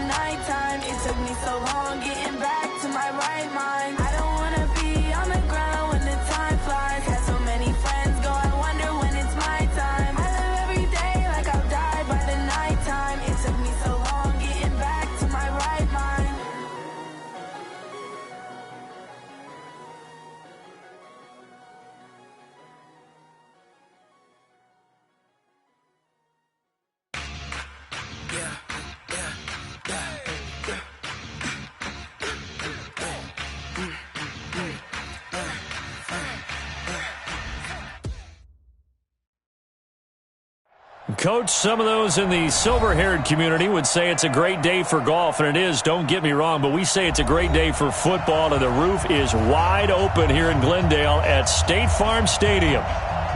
nighttime. It took me so long getting back to my right mind. I don't wanna be on the ground when the time flies. Had so many friends go, I wonder when it's my time. I live every day like I'll die by the nighttime. It took me so long getting back to my right mind. Coach, some of those in the silver-haired community would say it's a great day for golf, and it is, don't get me wrong, but we say it's a great day for football, and the roof is wide open here in Glendale at State Farm Stadium.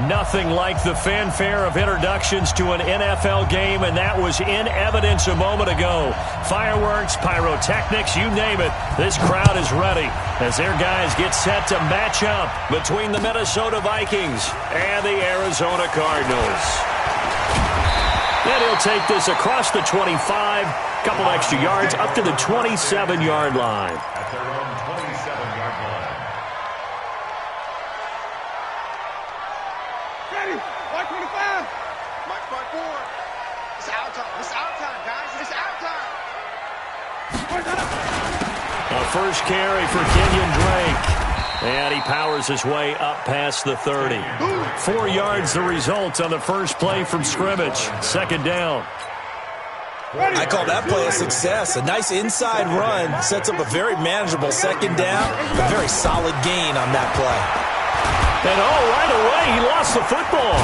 Nothing like the fanfare of introductions to an NFL game, and that was in evidence a moment ago. Fireworks, pyrotechnics, you name it. This crowd is ready as their guys get set to match up between the Minnesota Vikings and the Arizona Cardinals. And he'll take this across the 25, couple extra yards, up to the 27-yard line. At their own 27-yard line. Ready, 125. Mike 5-4. It's out time. It's out time, guys. It's out time. A first carry for Kenyon Drake. And he powers his way up past the 30. 4 yards the result on the first play from scrimmage. Second down. I call that play a success. A nice inside run sets up a very manageable second down. A very solid gain on that play. And right away, he lost the football.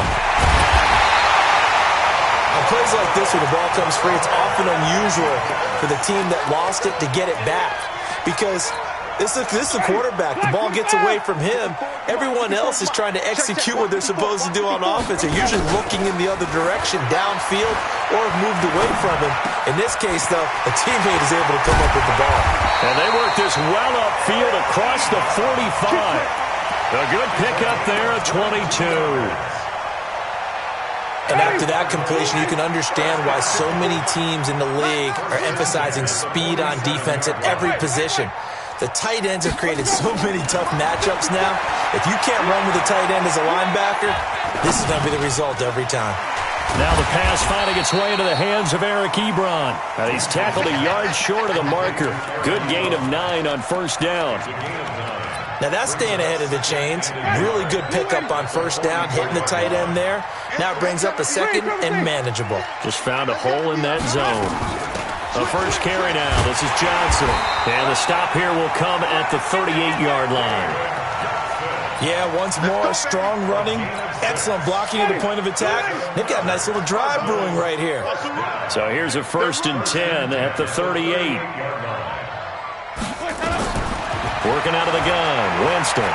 On plays like this where the ball comes free, it's often unusual for the team that lost it to get it back. Because this is the quarterback. The ball gets away from him. Everyone else is trying to execute what they're supposed to do on offense. They're usually looking in the other direction, downfield, or have moved away from him. In this case, though, a teammate is able to come up with the ball. And they work this well upfield across the 45. A good pickup there at 22. And after that completion, you can understand why so many teams in the league are emphasizing speed on defense at every position. The tight ends have created so many tough matchups now. If you can't run with a tight end as a linebacker, this is going to be the result every time. Now the pass finding its way into the hands of Eric Ebron. Now he's tackled a yard short of the marker. Good gain of 9 on first down. Now that's staying ahead of the chains. Really good pickup on first down, hitting the tight end there. Now it brings up a second and manageable. Just found a hole in that zone. The first carry now. This is Johnson. And the stop here will come at the 38-yard line. Yeah, once more, strong running, excellent blocking at the point of attack. They've got a nice little drive brewing right here. So here's a 1st and 10 at the 38. Working out of the gun, Winston.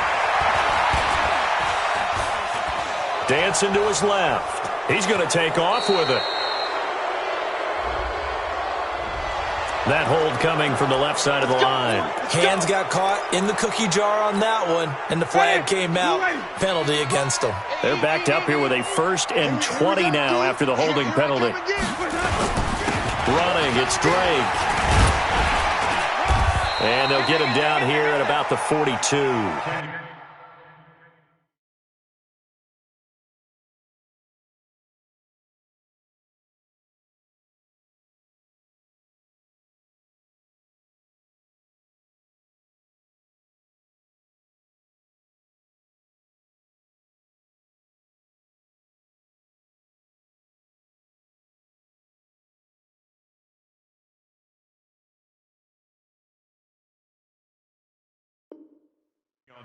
Dancing to his left. He's going to take off with it. That hold coming from the left side of the line. Hands got caught in the cookie jar on that one, and the flag came out. Penalty against them. They're backed up here with a 1st and 20 now after the holding penalty. Running, it's Drake. And they'll get him down here at about the 42.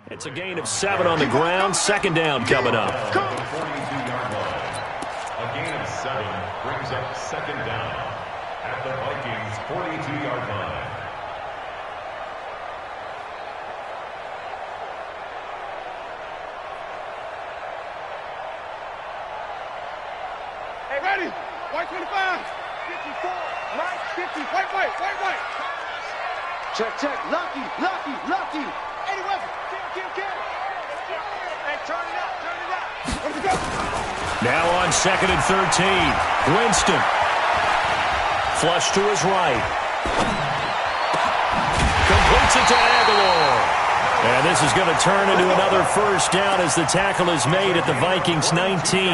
It's a gain of 7 on the ground. Second down coming up. A gain of 7 brings up second down at the Vikings' 42-yard line. Hey, ready? White 25. 54. Right 50. White. Check. Lucky. 81. Kill. Hey, turn it up. Let's go. Now on 2nd and 13. Winston. Flush to his right. Completes it to Aguilar. And this is going to turn into another first down as the tackle is made at the Vikings 19.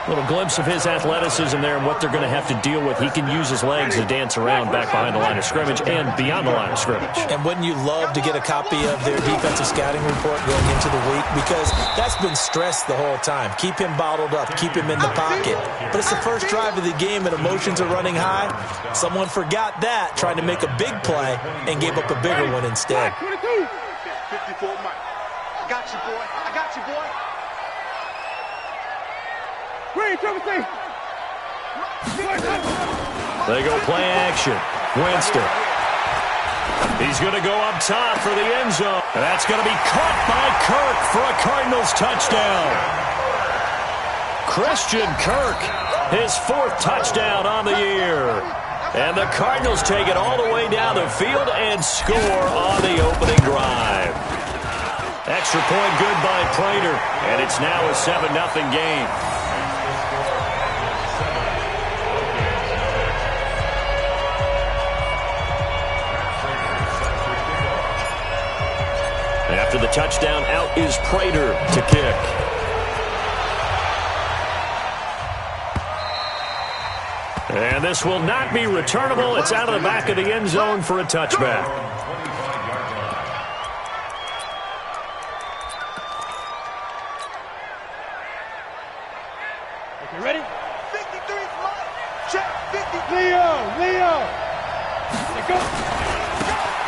A little glimpse of his athleticism there and what they're going to have to deal with. He can use his legs to dance around back behind the line of scrimmage and beyond the line of scrimmage. And wouldn't you love to get a copy of their defensive scouting report going into the week? Because that's been stressed the whole time. Keep him bottled up. Keep him in the pocket. But it's the first drive of the game and emotions are running high. Someone forgot that, trying to make a big play, and gave up a bigger one instead. 54, Mike. I got you, boy. I got you, boy. Green, they go play action. Winston. He's going to go up top for the end zone. And that's going to be caught by Kirk for a Cardinals touchdown. Christian Kirk, his 4th touchdown on the year. And the Cardinals take it all the way down the field and score on the opening drive. Extra point good by Prater. And it's now a 7-0 game. After the touchdown, out is Prater to kick. And this will not be returnable. It's out of the back of the end zone for a touchback. Okay, ready? 53 Mike. Check 50. Leo. Let's go.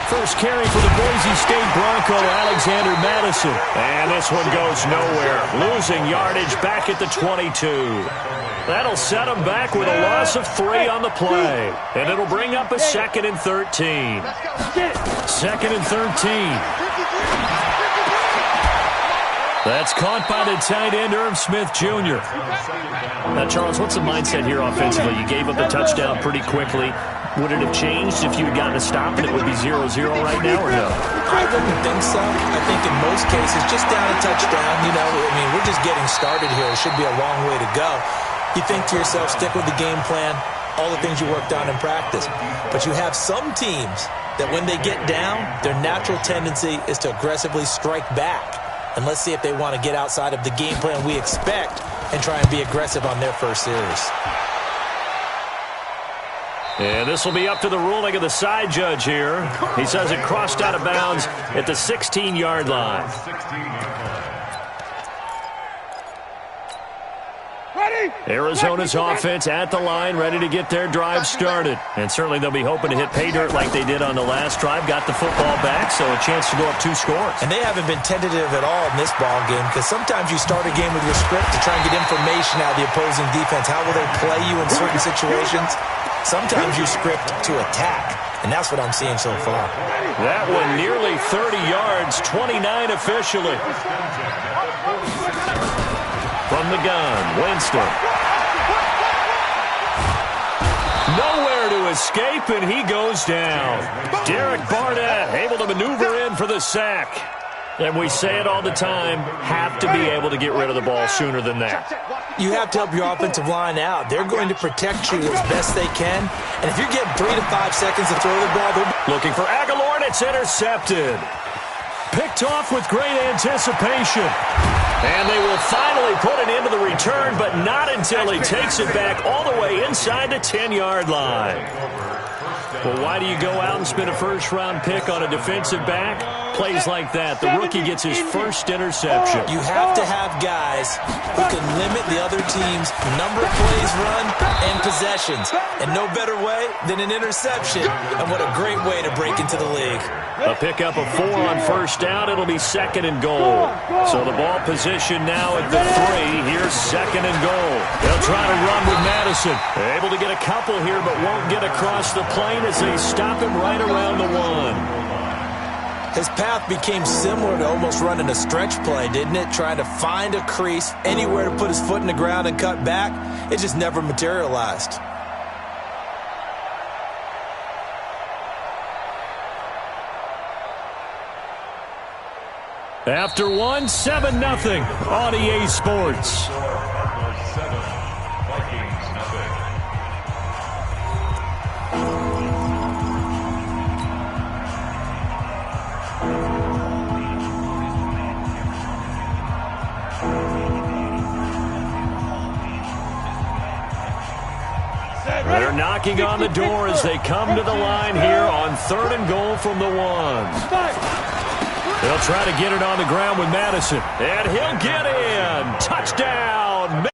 First carry for the Boise State Bronco, Alexander Madison. And this one goes nowhere. Losing yardage back at the 22. That'll set him back with a loss of 3 on the play. And it'll bring up a 2nd and 13. 2nd and 13. That's caught by the tight end, Irv Smith Jr. Now, Charles, what's the mindset here offensively? You gave up the touchdown pretty quickly. Would it have changed if you had gotten a stop and it would be 0-0 right now, or no? I wouldn't think so. I think in most cases, just down a touchdown, we're just getting started here. It should be a long way to go. You think to yourself, stick with the game plan, all the things you worked on in practice. But you have some teams that when they get down, their natural tendency is to aggressively strike back. And let's see if they want to get outside of the game plan we expect and try and be aggressive on their first series. And this will be up to the ruling of the side judge here. He says it crossed out of bounds at the 16-yard line. Arizona's offense at the line, ready to get their drive started. And certainly they'll be hoping to hit pay dirt like they did on the last drive. Got the football back, so a chance to go up 2 scores. And they haven't been tentative at all in this ball game, because sometimes you start a game with your script to try and get information out of the opposing defense. How will they play you in certain situations? Sometimes you script to attack, and that's what I'm seeing so far. That one nearly 30 yards, 29 officially. From the gun, Winston. Nowhere to escape, and he goes down. Derek Barnett able to maneuver in for the sack. And we say it all the time, have to be able to get rid of the ball sooner than that. You have to help your offensive line out. They're going to protect you as best they can. And if you're getting 3 to 5 seconds to throw the ball, looking for Aguilar, and it's intercepted. Picked off with great anticipation. And they will finally put it into the return, but not until he takes it back all the way inside the 10-yard line. Well, why do you go out and spend a first-round pick on a defensive back? Plays like that, the rookie gets his first interception. You have to have guys who can limit the other team's number of plays run and possessions. And no better way than an interception. And what a great way to break into the league. A pickup of 4 on first down. It'll be 2nd and goal. So the ball position now at the 3. Here's 2nd and goal. They'll try to run with Madison. They're able to get a couple here, but won't get across the plane as they stop him right around the 1. His path became similar to almost running a stretch play, didn't it? Trying to find a crease, anywhere to put his foot in the ground and cut back. It just never materialized. After 1, 7-0 on EA Sports. knocking on the door as they come to the line here on 3rd and goal from the 1. They'll try to get it on the ground with Madison. And he'll get in. Touchdown.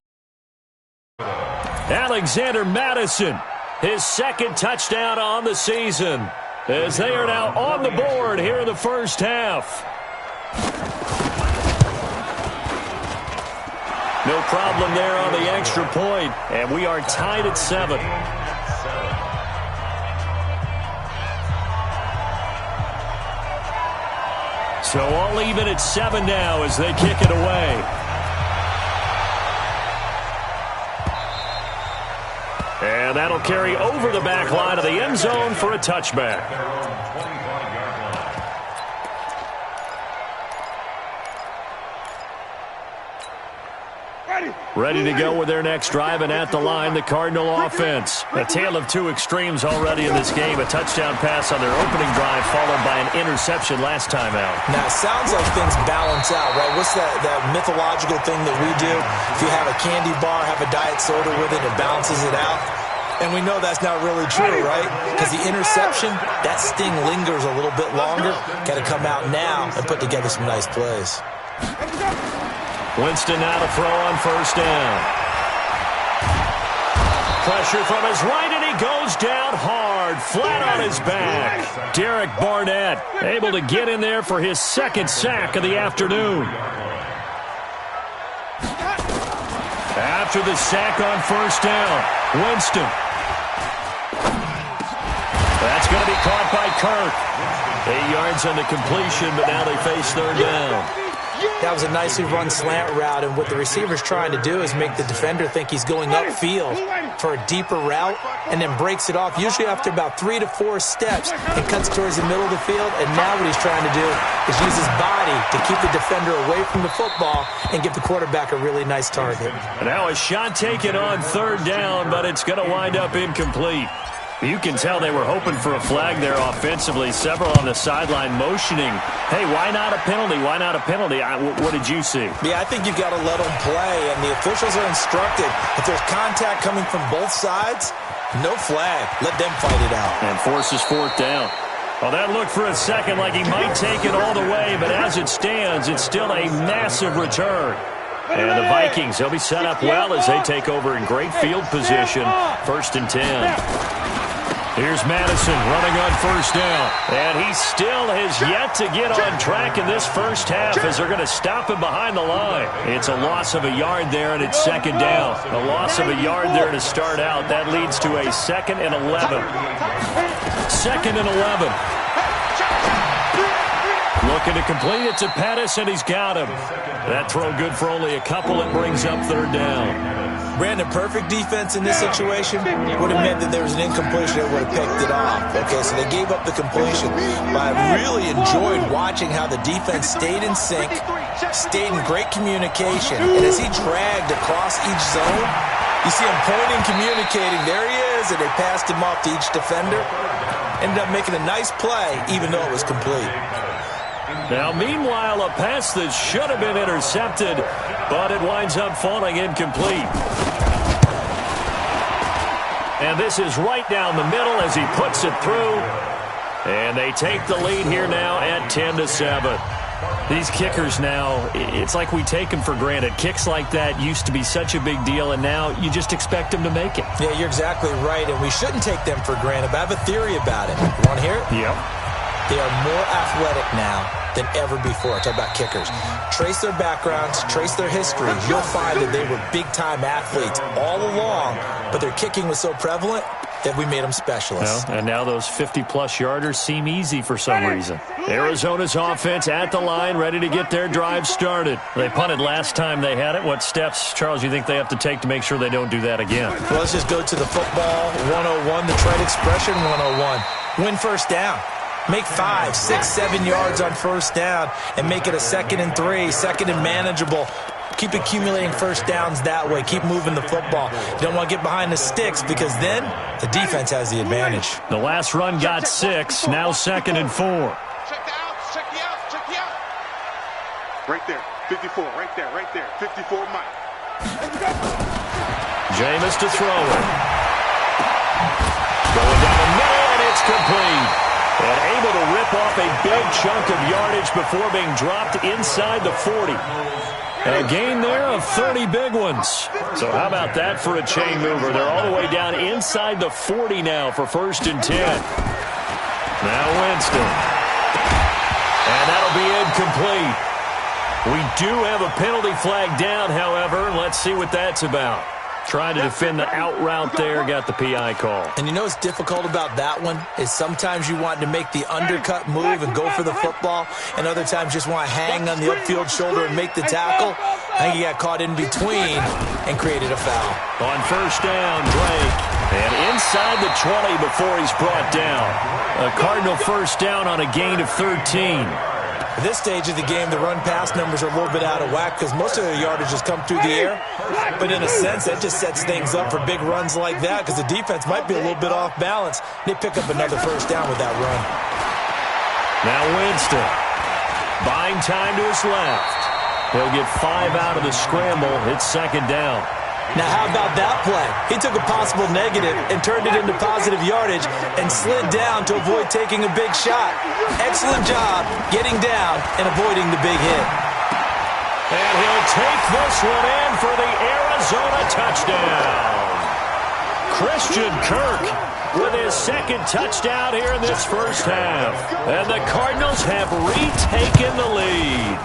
Alexander Madison, his 2nd touchdown on the season, as they are now on the board here in the first half. No problem there on the extra point, and we are tied at 7. So all even at 7 now as they kick it away. And that'll carry over the back line of the end zone for a touchback. Ready to go with their next drive, and at the line, the Cardinal offense. A tale of two extremes already in this game. A touchdown pass on their opening drive, followed by an interception last time out. Now, it sounds like things balance out, right? What's that mythological thing that we do? If you have a candy bar, have a diet soda with it, it balances it out. And we know that's not really true, right? Because the interception, that sting lingers a little bit longer. Got to come out now and put together some nice plays. Winston now to throw on 1st down. Pressure from his right, and he goes down hard, flat on his back. Derek Barnett able to get in there for his 2nd sack of the afternoon. After the sack on 1st down, Winston. That's going to be caught by Kirk. 8 yards on the completion, but now they face 3rd down. That was a nicely run slant route, and what the receiver's trying to do is make the defender think he's going upfield for a deeper route and then breaks it off, usually after about 3 to 4 steps, and cuts towards the middle of the field. And now what he's trying to do is use his body to keep the defender away from the football and give the quarterback a really nice target. And now a shot taken on 3rd down, but it's going to wind up incomplete. You can tell they were hoping for a flag there offensively. Several on the sideline motioning, hey, why not a penalty? Why not a penalty? What did you see? Yeah, I think you've got to let them play, and the officials are instructed. If there's contact coming from both sides, no flag. Let them fight it out. And forces 4th down. Well, that looked for a second like he might take it all the way, but as it stands, it's still a massive return. And the Vikings, they'll be set up well as they take over in great field position. 1st and 10. Here's Madison running on 1st down. And he still has yet to get on track in this first half as they're going to stop him behind the line. It's a loss of a yard there, and it's 2nd down. A loss of a yard there to start out. That leads to a 2nd and 11. 2nd and 11. Looking to complete it to Pettis, and he's got him. That throw good for only a couple. It brings up 3rd down. Brandon, perfect defense in this situation would have meant that there was an incompletion that would have picked it off. Okay, so they gave up the completion. But I really enjoyed watching how the defense stayed in sync, stayed in great communication. And as he dragged across each zone, you see him pointing, communicating. There he is, and they passed him off to each defender. Ended up making a nice play, even though it was complete. Now, meanwhile, a pass that should have been intercepted, but it winds up falling incomplete. And this is right down the middle as he puts it through. And they take the lead here now at 10-7. These kickers now, it's like we take them for granted. Kicks like that used to be such a big deal, and now you just expect them to make it. Yeah, you're exactly right, and we shouldn't take them for granted, but I have a theory about it. You want to hear it? Yep. They are more athletic now than ever before. Talk about kickers. Trace their backgrounds, trace their history. You'll find that they were big-time athletes all along, but their kicking was so prevalent that we made them specialists. Well, and now those 50-plus yarders seem easy for some reason. Arizona's offense at the line, ready to get their drive started. They punted last time they had it. What steps, Charles, you think they have to take to make sure they don't do that again? Well, let's just go to the football 101, the trade expression 101. Win 1st down. Make 5, 6, 7 yards on 1st down and make it a 2nd and 3, 2nd and manageable. Keep accumulating 1st downs that way. Keep moving the football. You don't want to get behind the sticks because then the defense has the advantage. The last run got 6, now 2nd and 4. Check the outs, check the outs, check the outs. Right there, 54, right there, 54 Mike. Jameis to throw it. Going down the middle, and it's complete. And able to rip off a big chunk of yardage before being dropped inside the 40. And a gain there of 30 big ones. So how about that for a chain mover? They're all the way down inside the 40 now for 1st and 10. Now Winston. And that'll be incomplete. We do have a penalty flag down, however, and let's see what that's about. Trying to defend the out route there, got the PI call. And you know what's difficult about that one is sometimes you want to make the undercut move and go for the football, and other times just want to hang on the upfield shoulder and make the tackle. I think he got caught in between and created a foul. On 1st down, Drake. And inside the 20 before he's brought down. A Cardinal 1st down on a gain of 13. At this stage of the game, the run-pass numbers are a little bit out of whack because most of the yardage has come through the air. But in a sense, that just sets things up for big runs like that because the defense might be a little bit off balance. They pick up another 1st down with that run. Now Winston. Buying time to his left. He'll get 5 out of the scramble. It's 2nd down. Now, how about that play? He took a possible negative and turned it into positive yardage and slid down to avoid taking a big shot. Excellent job getting down and avoiding the big hit. And he'll take this one in for the Arizona touchdown. Christian Kirk with his 2nd touchdown here in this 1st half. And the Cardinals have retaken the lead.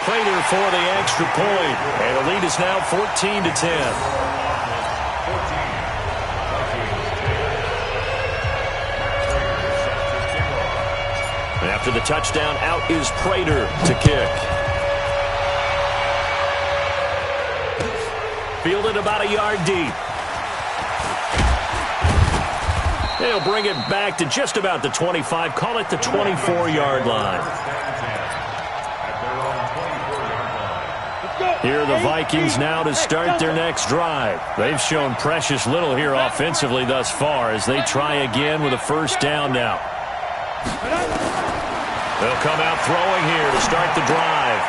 Prater for the extra point. And the lead is now 14-10. After the touchdown, out is Prater to kick. Fielded about a yard deep. They'll bring it back to just about the 25. Call it the 24-yard line. Here are the Vikings now to start their next drive. They've shown precious little here offensively thus far as they try again with a 1st down now. They'll come out throwing here to start the drive.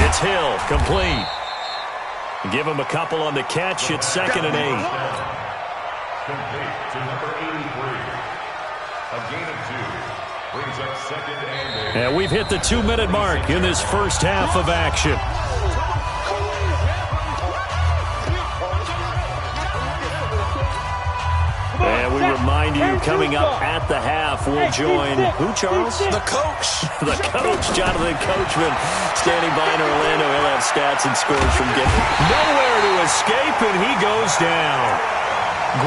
It's Hill, complete. Give him a couple on the catch. It's 2nd and 8. Complete to number 83. A gain of 2. Brings up 2nd and 8. And we've hit the 2-minute mark in this 1st half of action. And we remind you, coming up at the half, we'll join, who, Charles? The coach. The coach, Jonathan Coachman, standing by in Orlando. He'll have stats and scores from getting nowhere to escape, and he goes down.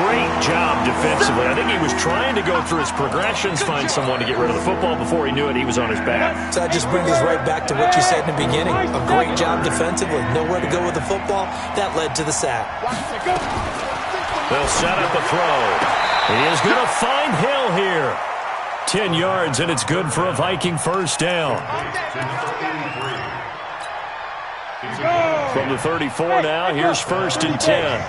Great job defensively. I think he was trying to go through his progressions, find someone to get rid of the football. Before he knew it, he was on his back. So that just brings us right back to what you said in the beginning. A great job defensively. Nowhere to go with the football. That led to the sack. They'll set up a throw. He is going to find Hill here. 10 yards, and it's good for a Viking 1st down. From the 34 now, here's 1st and 10.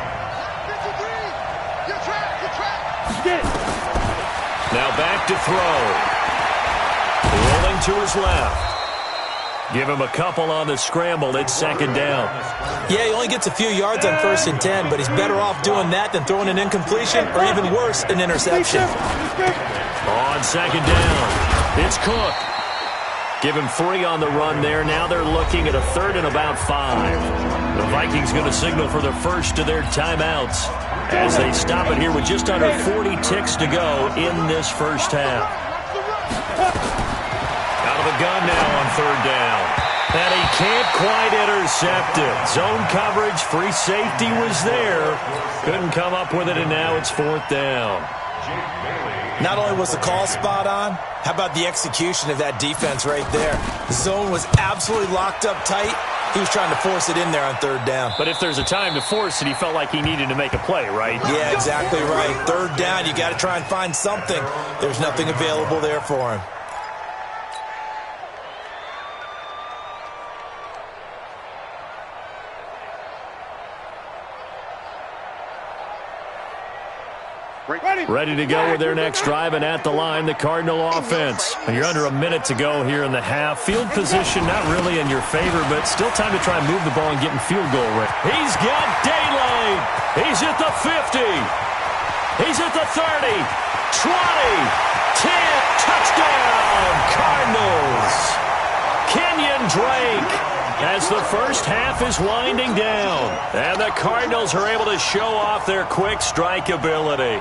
Now back to throw. Rolling to his left. Give him a couple on the scramble. It's 2nd down. Yeah, he only gets a few yards on 1st and 10, but he's better off doing that than throwing an incompletion or even worse, an interception. On 2nd down, it's Cook. Give him 3 on the run there. Now they're looking at a 3rd and about 5. The Vikings going to signal for the first of their timeouts as they stop it here with just under 40 ticks to go in this 1st half. Out of the gun now on 3rd down. And he can't quite intercept it. Zone coverage, free safety was there. Couldn't come up with it, and now it's 4th down. Not only was the call spot on, how about the execution of that defense right there? The zone was absolutely locked up tight. He was trying to force it in there on 3rd down. But if there's a time to force it, he felt like he needed to make a play, right? Yeah, exactly right. 3rd down, you got to try and find something. There's nothing available there for him. Ready to go with their next drive, and at the line, the Cardinal offense. And you're under a minute to go here in the half. Field position not really in your favor, but still time to try and move the ball and get in field goal range. He's got daylight. He's at the 50. He's at the 30, 20, 10, touchdown, Cardinals. Kenyon Drake as the first half is winding down. And the Cardinals are able to show off their quick strike ability.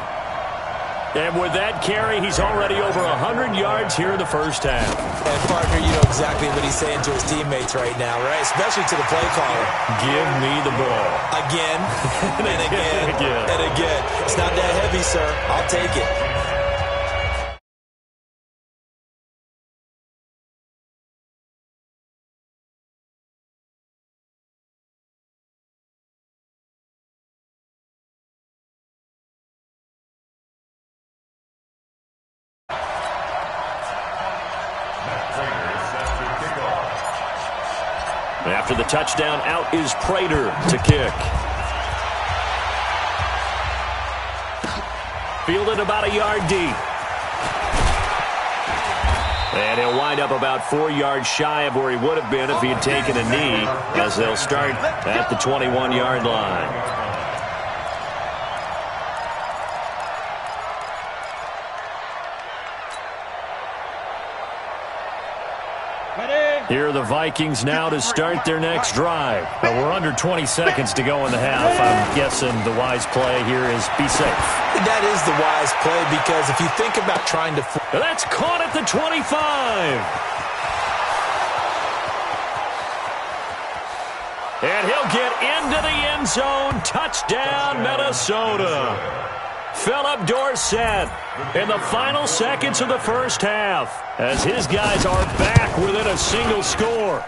And with that carry, he's already over 100 yards here in the first half. And, partner, you know exactly what he's saying to his teammates right now, right? Especially to the play caller. Give me the ball. Again, and again, and again. It's not that heavy, sir. I'll take it. After the touchdown, out is Prater to kick. Fielded about a yard deep. And he'll wind up about 4 yards shy of where he would have been if he had taken a knee, as they'll start at the 21-yard line. Here are the Vikings now to start their next drive. We're under 20 seconds to go in the half. I'm guessing the wise play here is be safe. That is the wise play, because if you think about trying to... That's caught at the 25. And he'll get into the end zone. Touchdown, Minnesota. Philip Dorsett in the final seconds of the first half as his guys are back within a single score.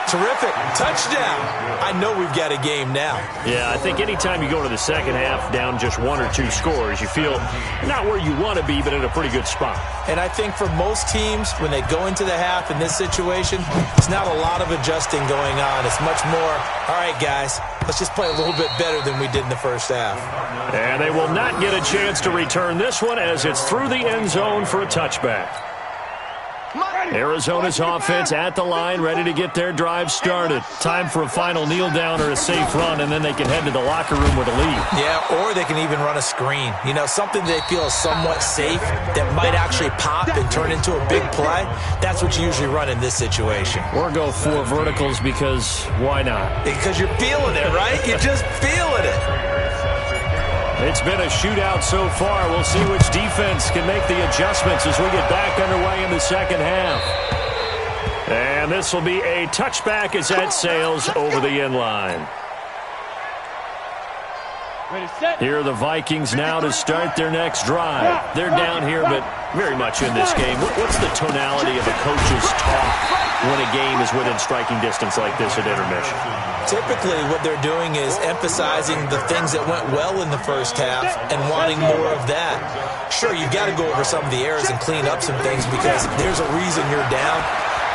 Terrific. Touchdown. I know we've got a game now. Yeah, I think anytime you go to the second half down just 1 or 2 scores, you feel not where you want to be, but in a pretty good spot. And I think for most teams, when they go into the half in this situation, it's not a lot of adjusting going on. It's much more, all right, guys, let's just play a little bit better than we did in the first half. And they will not get a chance to return this one as it's through the end zone for a touchback. Arizona's offense at the line, ready to get their drive started. Time for a final kneel down or a safe run, and then they can head to the locker room with a lead. Yeah, or they can even run a screen. You know, something they feel is somewhat safe that might actually pop and turn into a big play. That's what you usually run in this situation. Or go 4 verticals, because why not? Because you're feeling it, right? You're just feeling it. It's been a shootout so far. We'll see which defense can make the adjustments as we get back underway in the second half. And this will be a touchback as that sails over the end line. Here are the Vikings now to start their next drive. They're down here, but very much in this game. What's the tonality of a coach's talk when a game is within striking distance like this at intermission? Typically, what they're doing is emphasizing the things that went well in the first half and wanting more of that. Sure, you've got to go over some of the errors and clean up some things because there's a reason you're down.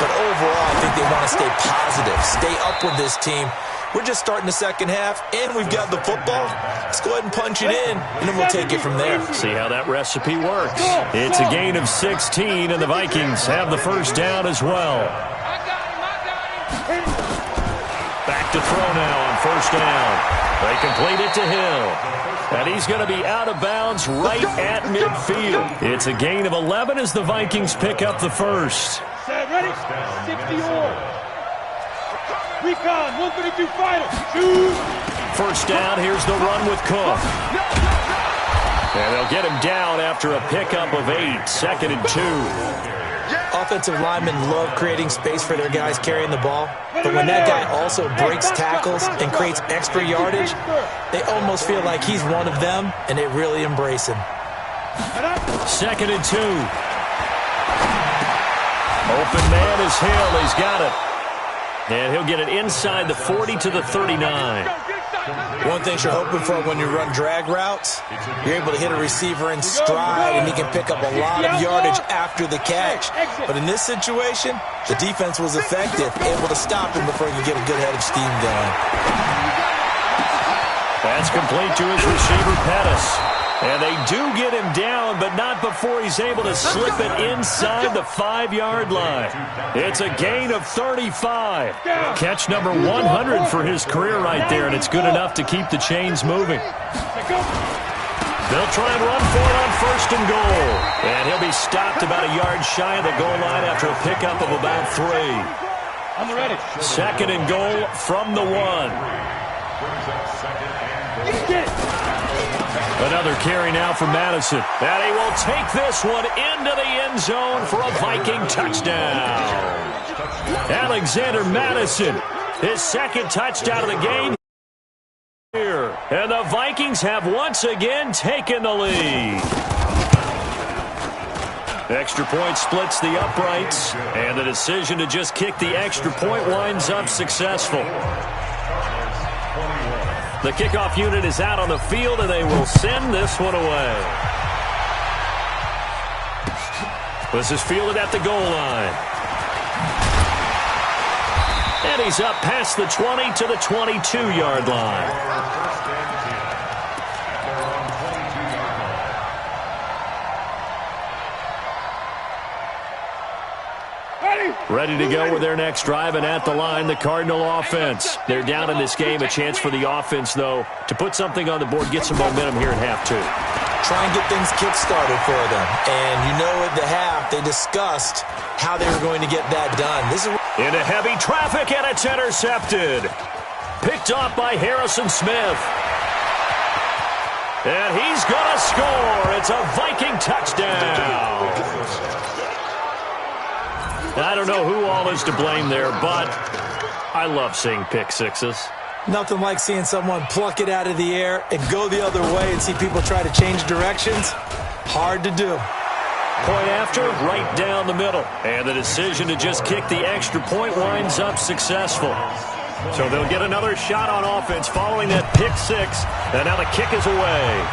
But overall, I think they want to stay positive, stay up with this team. We're just starting the second half, and we've got the football. Let's go ahead and punch it in, and then we'll take it from there. See how that recipe works. It's a gain of 16, and the Vikings have the first down as well. Back to throw now on first down. They complete it to Hill. And he's going to be out of bounds right at midfield. It's a gain of 11 as the Vikings pick up the first. Set, ready? 60-or. Recon, 132 fighter. Shoot. First down, here's the run with Cook. And they'll get him down after a pickup of 8, 2nd and 2. Offensive linemen love creating space for their guys carrying the ball. But when that guy also breaks tackles and creates extra yardage, they almost feel like he's one of them, and they really embrace him. 2nd and 2. Open man is Hill. He's got it. And he'll get it inside the 40 to the 39. One thing you're hoping for when you run drag routes, you're able to hit a receiver in stride, and he can pick up a lot of yardage after the catch. But in this situation, the defense was effective, able to stop him before he could get a good head of steam going. That's complete to his receiver, Pettis. And they do get him down, but not before he's able to slip it inside the 5-yard line. It's a gain of 35. Catch number 100 for his career right there, and it's good enough to keep the chains moving. They'll try and run for it on 1st and goal. And he'll be stopped about a yard shy of the goal line after a pickup of about 3. I'm ready. 2nd and goal from the 1. Another carry now for Madison. And he will take this one into the end zone for a Viking touchdown. Alexander Madison, his 2nd touchdown of the game. And the Vikings have once again taken the lead. Extra point splits the uprights, and the decision to just kick the extra point winds up successful. The kickoff unit is out on the field, and they will send this one away. This is fielded at the goal line. And he's up past the 20 to the 22-yard line. Ready to go with their next drive, and at the line, the Cardinal offense. They're down in this game. A chance for the offense, though, to put something on the board, get some momentum here in half 2. Try and get things kick-started for them. And you know at the half, they discussed how they were going to get that done. This is into heavy traffic, and it's intercepted. Picked off by Harrison Smith. And he's going to score. It's a Viking touchdown. I don't know who all is to blame there, but I love seeing pick sixes. Nothing like seeing someone pluck it out of the air and go the other way and see people try to change directions. Hard to do. Point after, right down the middle. And the decision to just kick the extra point winds up successful. So they'll get another shot on offense following that pick 6. And now the kick is away.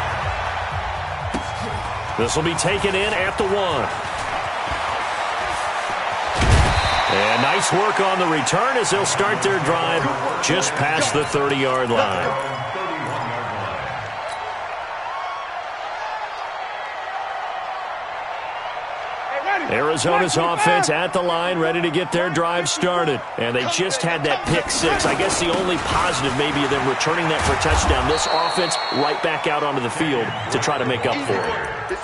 This will be taken in at the 1. And nice work on the return as they'll start their drive just past the 30-yard line. Arizona's offense at the line, ready to get their drive started. And they just had that pick 6. I guess the only positive maybe of them returning that for a touchdown. This offense right back out onto the field to try to make up for it.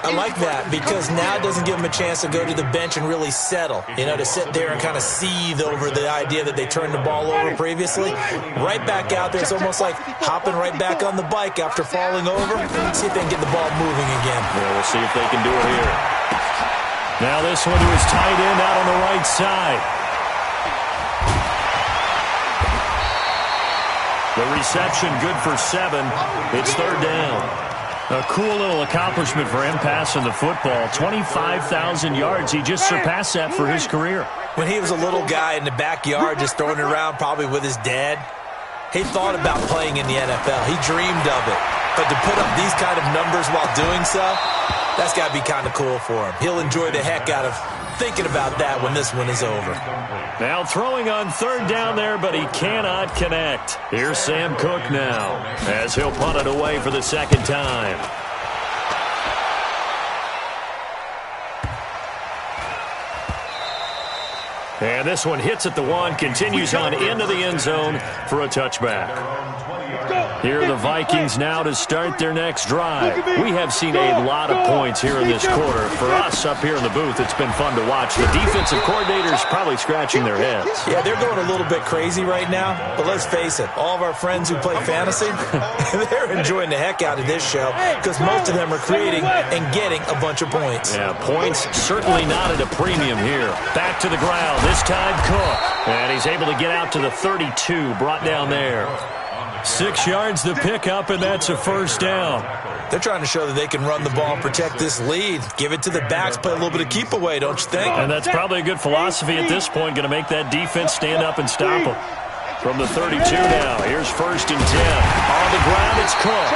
I like that because now it doesn't give them a chance to go to the bench and really settle. You know, to sit there and kind of seethe over the idea that they turned the ball over previously. Right back out there. It's almost like hopping right back on the bike after falling over. See if they can get the ball moving again. Yeah, we'll see if they can do it here. Now this one to his tight end out on the right side. The reception good for 7. It's 3rd down. A cool little accomplishment for him passing the football. 25,000 yards. He just surpassed that for his career. When he was a little guy in the backyard just throwing it around probably with his dad, he thought about playing in the NFL. He dreamed of it. But to put up these kind of numbers while doing so, that's got to be kind of cool for him. He'll enjoy the heck out of thinking about that when this one is over. Now throwing on 3rd down there, but he cannot connect. Here's Sam Cook now as he'll punt it away for the 2nd time. And this one hits at the 1, continues on into the end zone for a touchback. Here are the Vikings now to start their next drive. We have seen a lot of points here in this quarter. For us up here in the booth, it's been fun to watch. The defensive coordinators probably scratching their heads. Yeah, they're going a little bit crazy right now. But let's face it, all of our friends who play fantasy, they're enjoying the heck out of this show because most of them are creating and getting a bunch of points. Yeah, points certainly not at a premium here. Back to the ground, this time Cook. And he's able to get out to the 32, brought down there. 6 yards to pick up, and that's a 1st down. They're trying to show that they can run the ball and protect this lead. Give it to the backs, play a little bit of keep away, don't you think? And that's probably a good philosophy at this point, going to make that defense stand up and stop them. From the 32 now, here's 1st and 10. On the ground, it's Cook.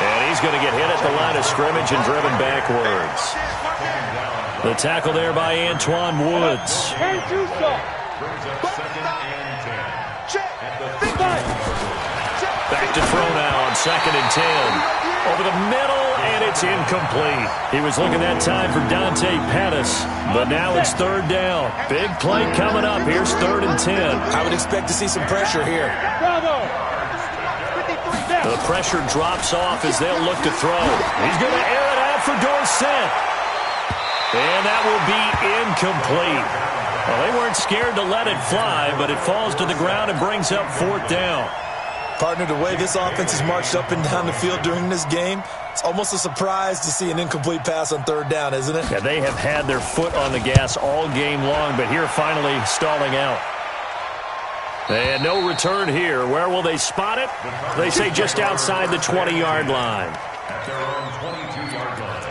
And he's going to get hit at the line of scrimmage and driven backwards. The tackle there by Antoine Woods. Back to throw now on 2nd and 10. Over the middle, and it's incomplete. He was looking that time for Dante Pettis, but now it's 3rd down. Big play coming up. Here's 3rd and 10. I would expect to see some pressure here. The pressure drops off as they'll look to throw. He's going to air it out for Dorsett. And that will be incomplete. Well, they weren't scared to let it fly, but it falls to the ground and brings up 4th down. Partner, the way this offense has marched up and down the field during this game, it's almost a surprise to see an incomplete pass on 3rd down, isn't it? Yeah, they have had their foot on the gas all game long, but here finally stalling out. And no return here. Where will they spot it? They say just outside the 20-yard line. At their own 22-yard line.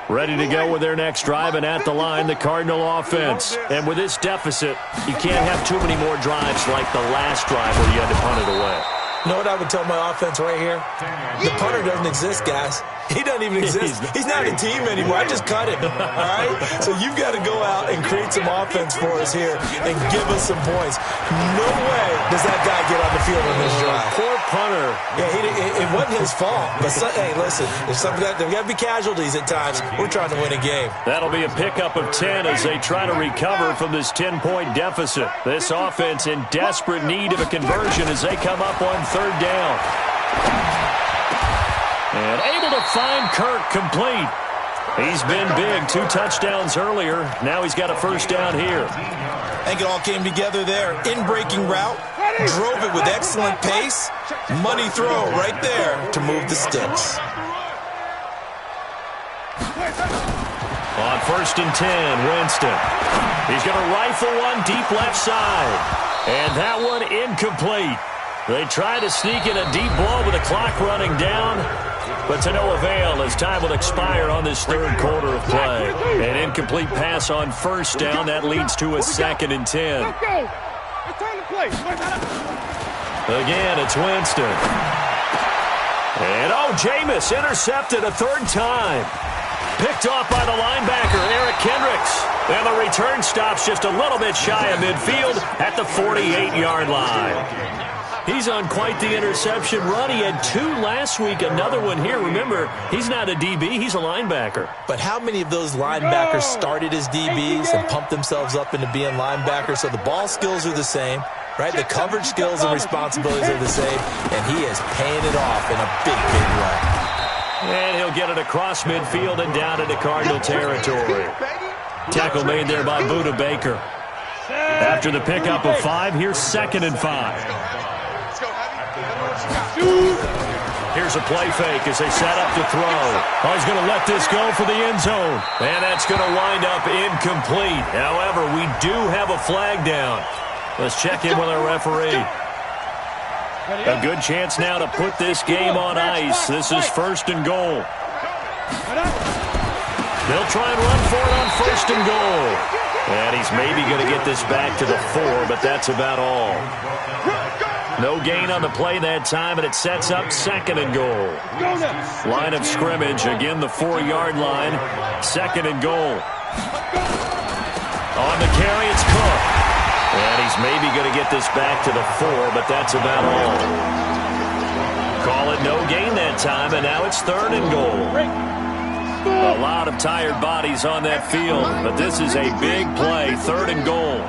Ready to go with their next drive, and at the line, the Cardinal offense. And with this deficit, you can't have too many more drives like the last drive where you had to punt it away. You know what I would tell my offense right here? The punter doesn't exist, guys. He doesn't even exist. He's not a team anymore. I just cut him, all right? So you've got to go out and create some offense for us here and give us some points. No way does that guy get on the field on this drive. Poor punter. Yeah, it wasn't his fault. But, hey, listen, there's got to be casualties at times. We're trying to win a game. That'll be a pickup of 10 as they try to recover from this 10-point deficit. This offense in desperate need of a conversion as they come up on 3rd down. And able to find Kirk complete. He's been big. 2 touchdowns earlier. Now he's got a 1st down here. I think it all came together there. In-breaking route. Drove it with excellent pace. Money throw right there to move the sticks. On 1st and 10, Winston. He's going to rifle one deep left side. And that one incomplete. They try to sneak in a deep ball with the clock running down, but to no avail as time will expire on this 3rd quarter of play. An incomplete pass on 1st down. That leads to a 2nd and 10. It's time to play. Again, it's Winston. And, Jameis intercepted a 3rd time. Picked off by the linebacker, Eric Kendricks. And the return stops just a little bit shy of midfield at the 48-yard line. He's on quite the interception run. He had 2 last week, another one here. Remember, he's not a DB, he's a linebacker. But how many of those linebackers started as DBs and pumped themselves up into being linebackers? So the ball skills are the same, right? The coverage skills and responsibilities are the same, and he is paying it off in a big, big way. And he'll get it across midfield and down into Cardinal territory. Tackle made there by Buda Baker. After the pickup of 5, here's 2nd and 5. Here's a play fake as they set up to throw. He's going to let this go for the end zone. And that's going to wind up incomplete. However, we do have a flag down. Let's check in with our referee. A good chance now to put this game on ice. This is 1st and goal. They'll try and run for it on 1st and goal. And he's maybe going to get this back to the 4, but that's about all. No gain on the play that time, and it sets up 2nd and goal. Line of scrimmage, again the 4-yard line. 2nd and goal. On the carry, it's Cook. And he's maybe going to get this back to the 4, but that's about all. Call it no gain that time, and now it's 3rd and goal. A lot of tired bodies on that field, but this is a big play. 3rd and goal.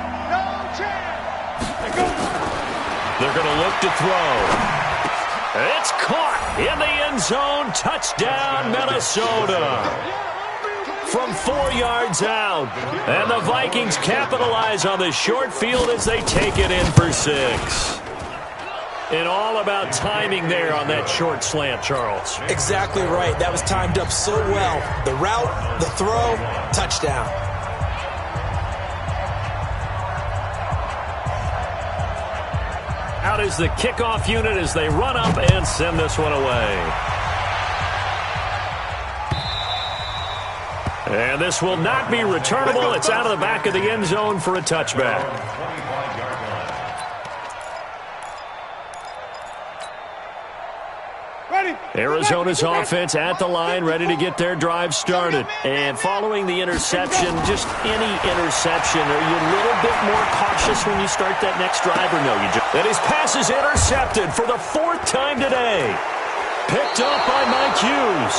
They're going to look to throw. It's caught in the end zone. Touchdown, Minnesota. From 4 yards out. And the Vikings capitalize on the short field as they take it in for 6. And all about timing there on that short slant, Charles. Exactly right. That was timed up so well. The route, the throw, touchdown. Out is the kickoff unit as they run up and send this one away. And this will not be returnable. It's out of the back of the end zone for a touchback. Arizona's offense at the line, ready to get their drive started. And following the interception, just any interception, are you a little bit more cautious when you start that next drive, or no? And his pass is intercepted for the 4th time today. Picked up by Mike Hughes.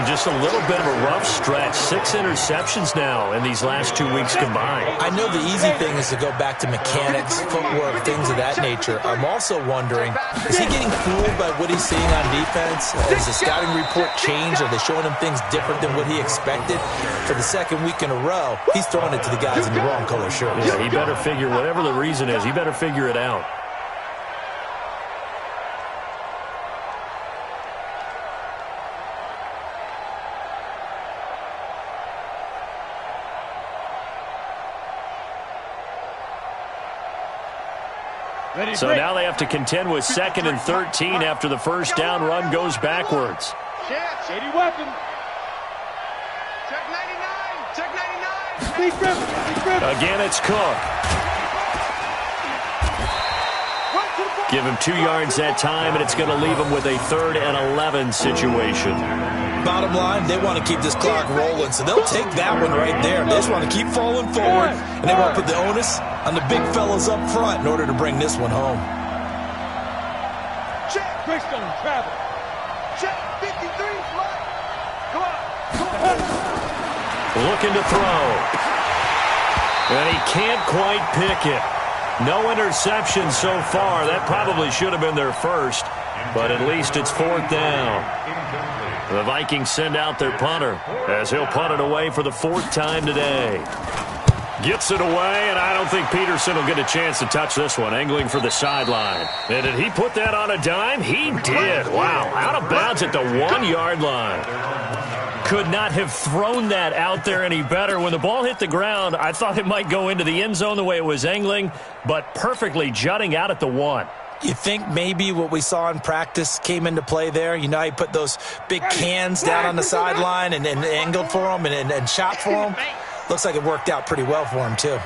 Just a little bit of a rough stretch. 6 interceptions now in these last 2 weeks combined. I know the easy thing is to go back to mechanics, footwork, things of that nature. I'm also wondering, is he getting fooled by what he's seeing on defense? Has the scouting report changed? Are they showing him things different than what he expected? For the second week in a row, he's throwing it to the guys in the wrong color shirts. Yeah, he better figure, whatever the reason is, he better figure it out. So now they have to contend with 2nd and 13 after the first down run goes backwards. Shady weapon. Check 99. Check 99. Again, it's Cook. Give him 2 yards that time, and it's going to leave him with a 3rd and 11 situation. Bottom line, they want to keep this clock rolling, so they'll take that one right there. They just want to keep falling forward, and they want to put the onus on the big fellas up front in order to bring this one home. Check. Greystone travel. Check 53. Slide. Come on. Looking to throw. And he can't quite pick it. No interception so far. That probably should have been their first, but at least it's 4th down. The Vikings send out their punter as he'll punt it away for the 4th time today. Gets it away, and I don't think Peterson will get a chance to touch this one, angling for the sideline. And did he put that on a dime? He did. Wow, out of bounds at the 1-yard line. Could not have thrown that out there any better. When the ball hit the ground, I thought it might go into the end zone the way it was angling, but perfectly jutting out at the 1. You think maybe what we saw in practice came into play there? You know, he put those big cans down on the sideline and angled for him and shot for him. Looks like it worked out pretty well for him, too.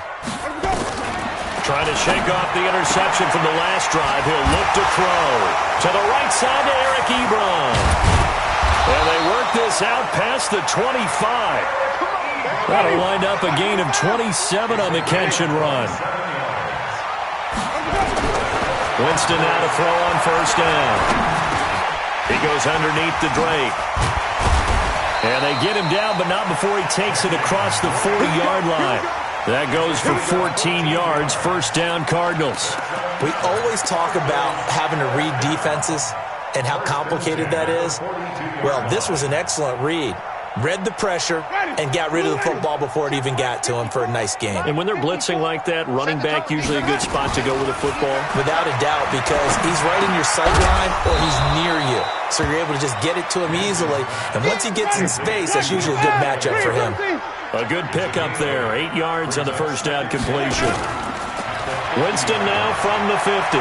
Trying to shake off the interception from the last drive. He'll look to throw. To the right side to Eric Ebron. And they work this out past the 25. That'll wind up a gain of 27 on the catch and run. Winston now to throw on first down. He goes underneath the Drake. And they get him down, but not before he takes it across the 40-yard line. That goes for 14 yards, first down Cardinals. We always talk about having to read defenses and how complicated that is. Well, this was an excellent read. Read the pressure and got rid of the football before it even got to him for a nice game. And when they're blitzing like that, running back usually a good spot to go with the football? Without a doubt, because he's right in your sight line or he's near you. So you're able to just get it to him easily. And once he gets in space, that's usually a good matchup for him. A good pickup there. 8 yards on the first down completion. Winston now from the 50.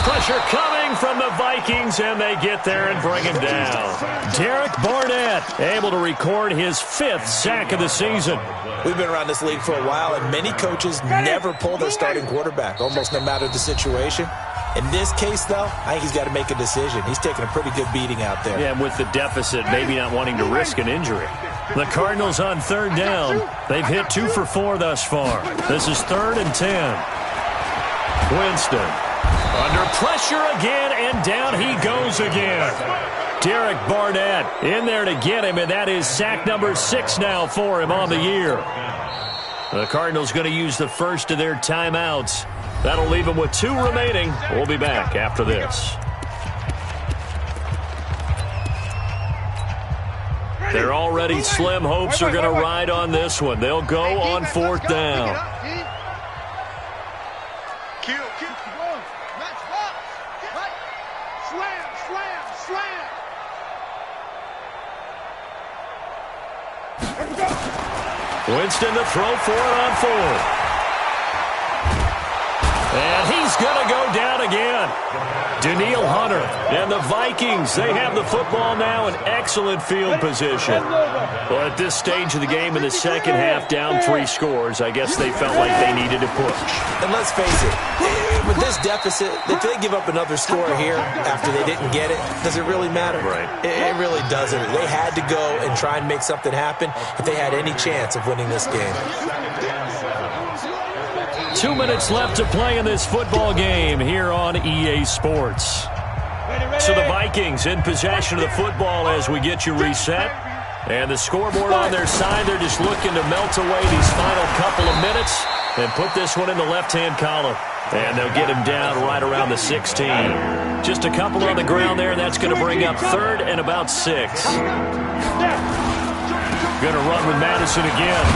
Pressure coming from the Vikings, and they get there and bring him down. Derek Barnett able to record his 5th sack of the season. We've been around this league for a while, and many coaches never pull their starting quarterback, almost no matter the situation. In this case, though, I think he's got to make a decision. He's taking a pretty good beating out there. Yeah, and with the deficit, maybe not wanting to risk an injury. The Cardinals on 3rd down. They've hit 2 for 4 thus far. This is 3rd and 10. Winston. Under pressure again, and down he goes again. Derek Barnett in there to get him, and that is sack number 6 now for him on the year. The Cardinals going to use the first of their timeouts. That'll leave them with 2 remaining. We'll be back after this. Their already slim hopes are going to ride on this one. They'll go on 4th down. Winston to throw for it on 4th. And he's going to go down again. Daniil Hunter and the Vikings, they have the football now in excellent field position. Well, at this stage of the game in the second half, down 3 scores, I guess they felt like they needed to push. And let's face it, with this deficit, if they give up another score here after they didn't get it, does it really matter? Right. It really doesn't. They had to go and try and make something happen if they had any chance of winning this game. 2 minutes left to play in this football game here on EA Sports. Ready, So the Vikings in possession of the football as we get you reset. And the scoreboard on their side, they're just looking to melt away these final couple of minutes and put this one in the left-hand column. And they'll get him down right around the 16. Just a couple on the ground there, and that's going to bring up 3rd and about 6. Going to run with Madison again.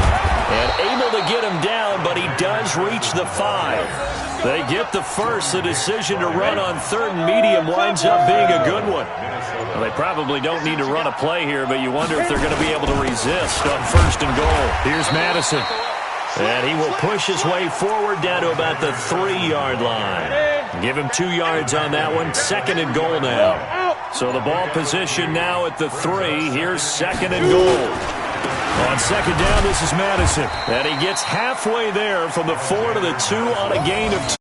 And able to get him down, but he does reach the 5. They get the first. The decision to run on 3rd and medium winds up being a good one. Well, they probably don't need to run a play here, but you wonder if they're going to be able to resist on 1st and goal. Here's Madison. And he will push his way forward down to about the 3-yard line. Give him 2 yards on that one. 2nd and goal now. So the ball position now at the 3. Here's 2nd and goal. On 2nd down, this is Madison. And he gets halfway there from the 4 to the 2 on a gain of